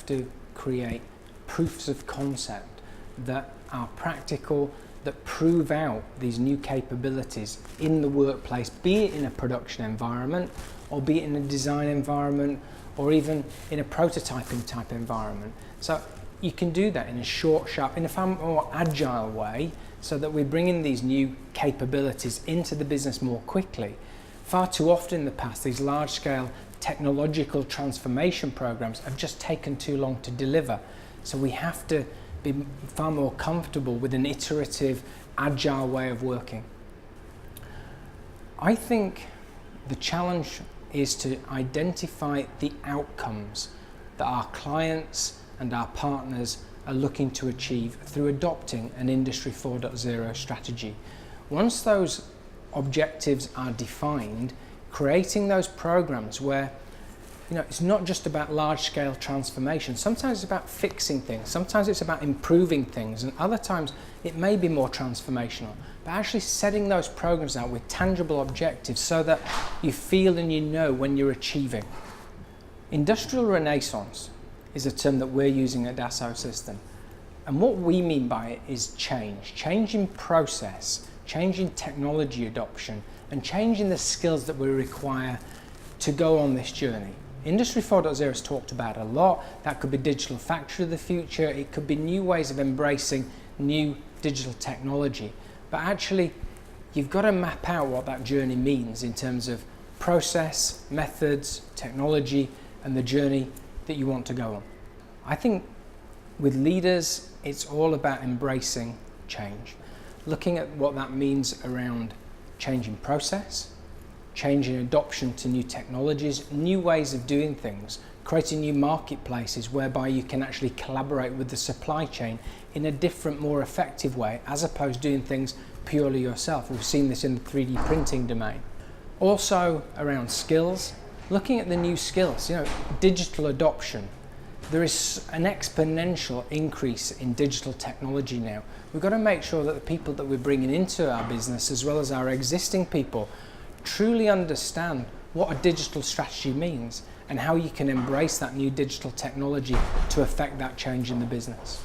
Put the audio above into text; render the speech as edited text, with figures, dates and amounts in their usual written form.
have to create proofs of concept that are practical, that prove out these new capabilities in the workplace, be it in a production environment, or be it in a design environment, or even in a prototyping type environment. So you can do that in a short, sharp, in a far more agile way, so that we bring in these new capabilities into the business more quickly. Far too often in the past, these large-scale technological transformation programs have just taken too long to deliver. So we have to be far more comfortable with an iterative, agile way of working. I think the challenge is to identify the outcomes that our clients and our partners are looking to achieve through adopting an Industry 4.0 strategy. Once those objectives are defined, creating those programs where it's not just about large-scale transformation. Sometimes it's about fixing things, sometimes it's about improving things, and other times it may be more transformational. But actually setting those programs out with tangible objectives so that you feel and you know when you're achieving. Industrial renaissance is a term that we're using at Dassault System. And what we mean by it is change in process, change in technology adoption, and change in the skills that we require to go on this journey. Industry 4.0 is talked about a lot. That could be digital factory of the future. It could be new ways of embracing new digital technology. But actually, you've got to map out what that journey means in terms of process, methods, technology, and the journey that you want to go on. I think with leaders, it's all about embracing change. Looking at what that means around changing process, changing adoption to new technologies, new ways of doing things, creating new marketplaces whereby you can actually collaborate with the supply chain in a different, more effective way, as opposed to doing things purely yourself. We've seen this in the 3D printing domain. Also around skills, looking at the new skills, digital adoption. There is an exponential increase in digital technology now. We've got to make sure that the people that we're bringing into our business, as well as our existing people, truly understand what a digital strategy means and how you can embrace that new digital technology to affect that change in the business.